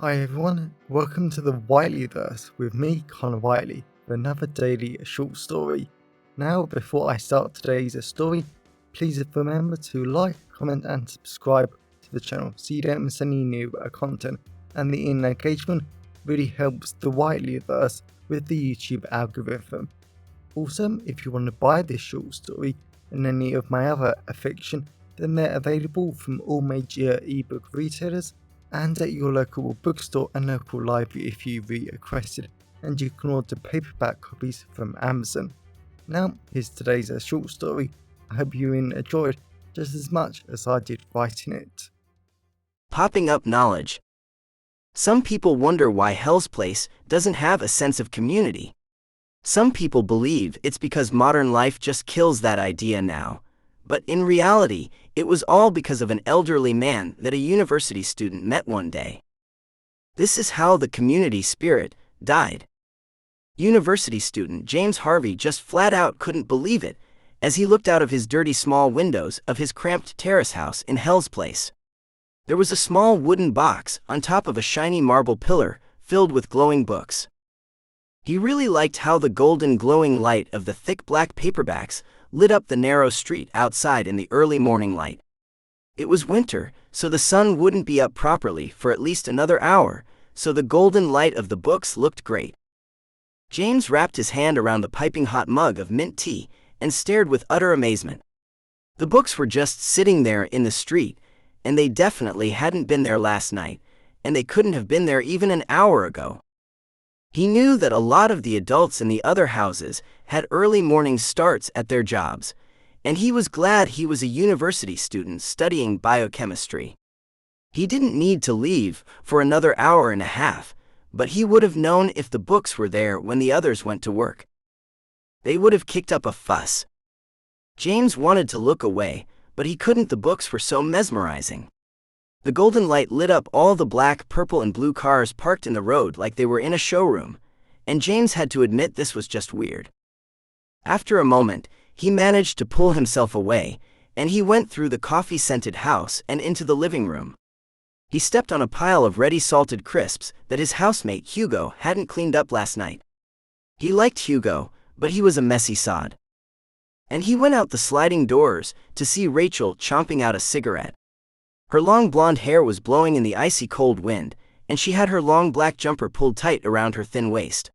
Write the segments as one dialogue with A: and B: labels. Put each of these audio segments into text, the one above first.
A: Hi everyone, welcome to the Whiteleyverse with me, Connor Whiteley, for another daily short story. Now, before I start today's story, please remember to like, comment and subscribe to the channel so you don't miss any new content, and the engagement really helps the Whiteleyverse with the YouTube algorithm. Also, if you want to buy this short story and any of my other fiction, then they're available from all major ebook retailers and at your local bookstore and local library if you requested, and you can order paperback copies from Amazon. Now, here's today's short story. I hope you enjoyed just as much as I did writing it.
B: Popping up knowledge. Some people wonder why Hell's Place doesn't have a sense of community. Some people believe it's because modern life just kills that idea now. But in reality, it was all because of an elderly man that a university student met one day. This is how the community spirit died. University student James Harvey just flat out couldn't believe it as he looked out of his dirty small windows of his cramped terrace house in Hell's Place. There was a small wooden box on top of a shiny marble pillar filled with glowing books. He really liked how the golden glowing light of the thick black paperbacks lit up the narrow street outside in the early morning light. It was winter, so the sun wouldn't be up properly for at least another hour, so the golden light of the books looked great. James wrapped his hand around the piping hot mug of mint tea and stared with utter amazement. The books were just sitting there in the street, and they definitely hadn't been there last night, and they couldn't have been there even an hour ago. He knew that a lot of the adults in the other houses had early morning starts at their jobs, and he was glad he was a university student studying biochemistry. He didn't need to leave for another hour and a half, but he would have known if the books were there when the others went to work. They would have kicked up a fuss. James wanted to look away, but he couldn't. The books were so mesmerizing. The golden light lit up all the black, purple and blue cars parked in the road like they were in a showroom, and James had to admit this was just weird. After a moment, he managed to pull himself away, and he went through the coffee-scented house and into the living room. He stepped on a pile of ready salted crisps that his housemate Hugo hadn't cleaned up last night. He liked Hugo, but he was a messy sod. And he went out the sliding doors to see Rachel chomping out a cigarette. Her long blonde hair was blowing in the icy cold wind, and she had her long black jumper pulled tight around her thin waist.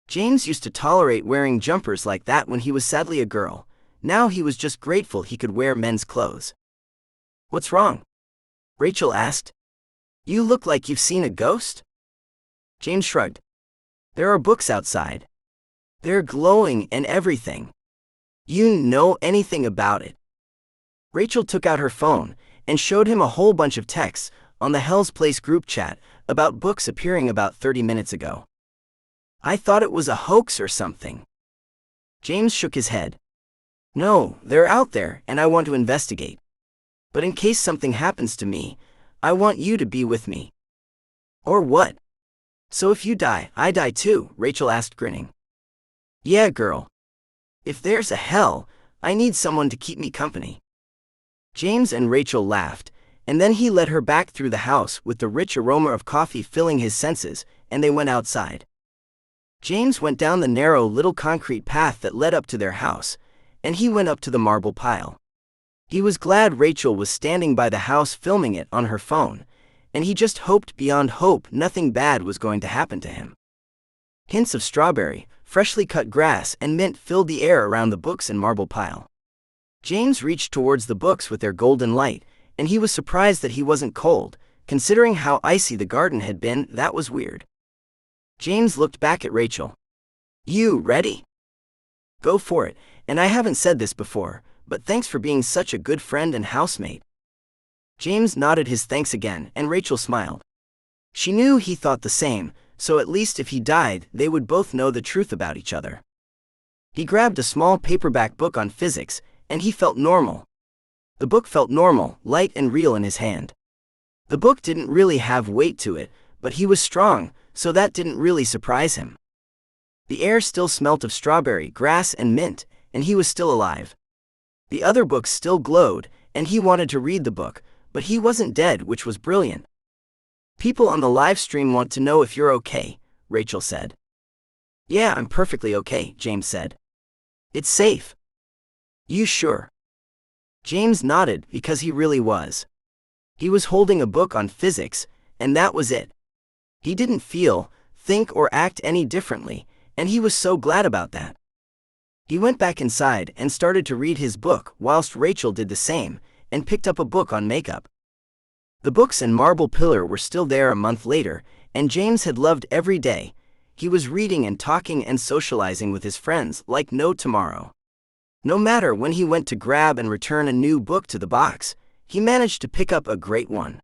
B: James used to tolerate wearing jumpers like that when he was sadly a girl. Now he was just grateful he could wear men's clothes. "What's wrong?" Rachel asked. "You look like you've seen a ghost?" James shrugged. "There are books outside. They're glowing and everything. You know anything about it?" Rachel took out her phone and showed him a whole bunch of texts on the Hell's Place group chat about books appearing about 30 minutes ago. "I thought it was a hoax or something." James shook his head. "No, they're out there and I want to investigate. But in case something happens to me, I want you to be with me." "Or what?" "So if you die, I die too," Rachel asked, grinning. "Yeah, girl. If there's a hell, I need someone to keep me company." James and Rachel laughed, and then he led her back through the house with the rich aroma of coffee filling his senses, and they went outside. James went down the narrow little concrete path that led up to their house, and he went up to the marble pile. He was glad Rachel was standing by the house filming it on her phone, and he just hoped beyond hope nothing bad was going to happen to him. Hints of strawberry, freshly cut grass and mint filled the air around the books and marble pile. James reached towards the books with their golden light, and he was surprised that he wasn't cold. Considering how icy the garden had been, that was weird. James looked back at Rachel. "You ready?" "Go for it, and I haven't said this before, but thanks for being such a good friend and housemate." James nodded his thanks again, and Rachel smiled. She knew he thought the same, so at least if he died, they would both know the truth about each other. He grabbed a small paperback book on physics, and he felt normal. The book felt normal, light and real in his hand. The book didn't really have weight to it, but he was strong, so that didn't really surprise him. The air still smelt of strawberry, grass and mint, and he was still alive. The other books still glowed, and he wanted to read the book, but he wasn't dead, which was brilliant. People on the live stream want to know if you're okay, Rachel said. Yeah, I'm perfectly okay, James said. It's safe. You sure? James nodded because he really was. He was holding a book on physics, and that was it. He didn't feel, think, or act any differently, and he was so glad about that. He went back inside and started to read his book whilst Rachel did the same, and picked up a book on makeup. The books and marble pillar were still there a month later, and James had loved every day. He was reading and talking and socializing with his friends like no tomorrow. No matter when he went to grab and return a new book to the box, he managed to pick up a great one.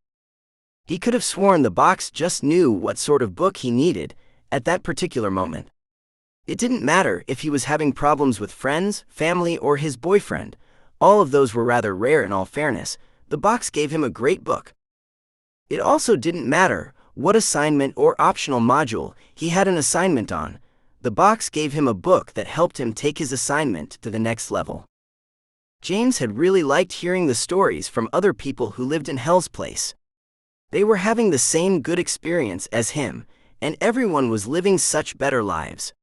B: He could have sworn the box just knew what sort of book he needed at that particular moment. It didn't matter if he was having problems with friends, family, or his boyfriend. All of those were rather rare in all fairness. The box gave him a great book. It also didn't matter what assignment or optional module he had an assignment on. The box gave him a book that helped him take his assignment to the next level. James had really liked hearing the stories from other people who lived in Hell's Place. They were having the same good experience as him, and everyone was living such better lives.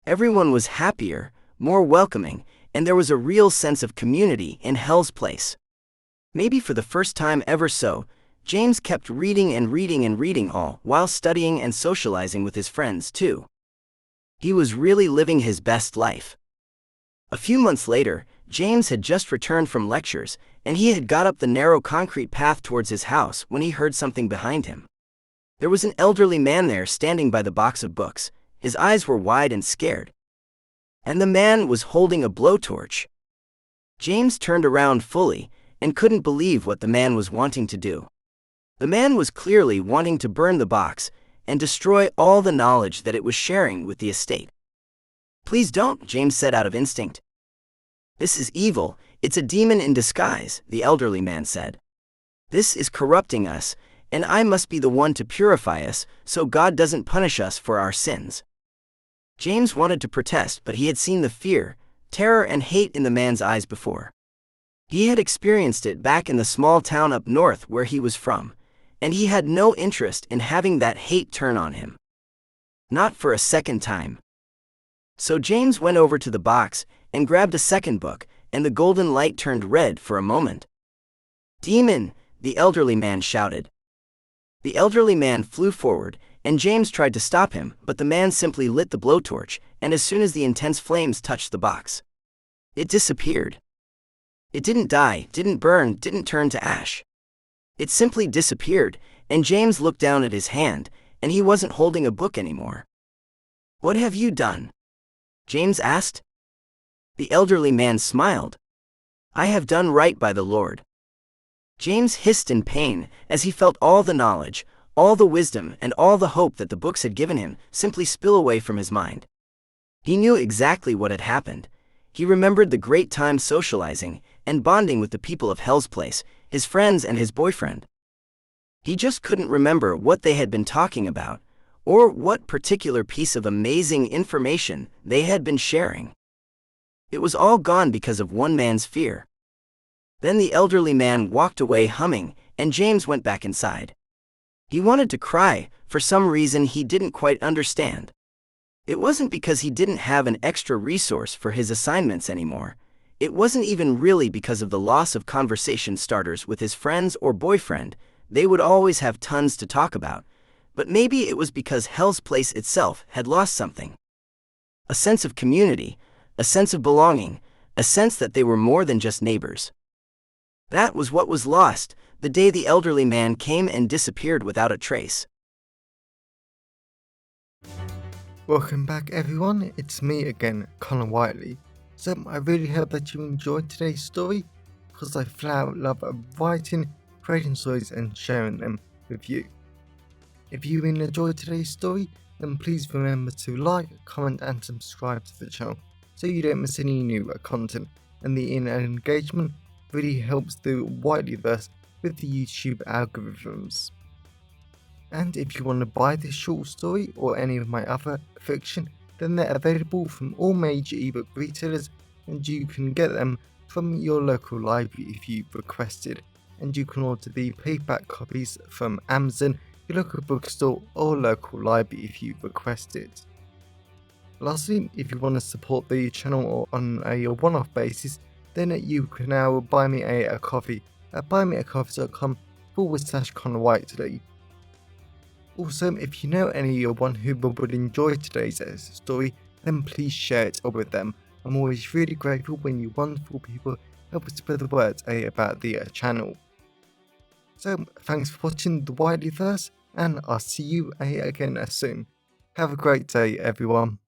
B: Everyone was happier, more welcoming, and there was a real sense of community in Hell's Place. Maybe for the first time ever so, James kept reading and reading and reading all while studying and socializing with his friends too. He was really living his best life. A few months later, James had just returned from lectures, and he had got up the narrow concrete path towards his house when he heard something behind him. There was an elderly man there standing by the box of books. His eyes were wide and scared. And the man was holding a blowtorch. James turned around fully and couldn't believe what the man was wanting to do. The man was clearly wanting to burn the box and destroy all the knowledge that it was sharing with the estate. Please don't, James said out of instinct. This is evil, it's a demon in disguise, the elderly man said. This is corrupting us, and I must be the one to purify us so God doesn't punish us for our sins. James wanted to protest, but he had seen the fear, terror, and hate in the man's eyes before. He had experienced it back in the small town up north where he was from, and he had no interest in having that hate turn on him. Not for a second time. So James went over to the box and grabbed a second book, and the golden light turned red for a moment. Demon, the elderly man shouted. The elderly man flew forward, and James tried to stop him, but the man simply lit the blowtorch, and as soon as the intense flames touched the box, it disappeared. It didn't die, didn't burn, didn't turn to ash. It simply disappeared, and James looked down at his hand, and he wasn't holding a book anymore. What have you done? James asked. The elderly man smiled. I have done right by the Lord. James hissed in pain as he felt all the knowledge, all the wisdom, and all the hope that the books had given him simply spill away from his mind. He knew exactly what had happened. He remembered the great time socializing and bonding with the people of Hell's Place, his friends and his boyfriend. He just couldn't remember what they had been talking about, or what particular piece of amazing information they had been sharing. It was all gone because of one man's fear. Then the elderly man walked away humming, and James went back inside. He wanted to cry, for some reason he didn't quite understand. It wasn't because he didn't have an extra resource for his assignments anymore. It wasn't even really because of the loss of conversation starters with his friends or boyfriend. They would always have tons to talk about. But maybe it was because Hell's Place itself had lost something. A sense of community, a sense of belonging, a sense that they were more than just neighbors. That was what was lost the day the elderly man came and disappeared without a trace.
A: Welcome back everyone, it's me again, Connor Whiteley. So I really hope that you enjoyed today's story, because I flat out love writing, creating stories and sharing them with you. If you really enjoyed today's story, then please remember to like, comment and subscribe to the channel so you don't miss any new content, and the internet engagement really helps the Whiteleyverse with the YouTube algorithms. And if you want to buy this short story or any of my other fiction, then they're available from all major ebook retailers, and you can get them from your local library if you requested, and you can order the paperback copies from Amazon your local bookstore or local library if you request it. Lastly, if you want to support the channel on a one-off basis, then you can now buy me a coffee at buymeacoffee.com/Connor Whiteley. Also, if you know anyone who would enjoy today's story, then please share it with them. I'm always really grateful when you wonderful people help spread the word about the channel. So, thanks for watching the Whiteley Verse, and I'll see you again soon. Have a great day, everyone.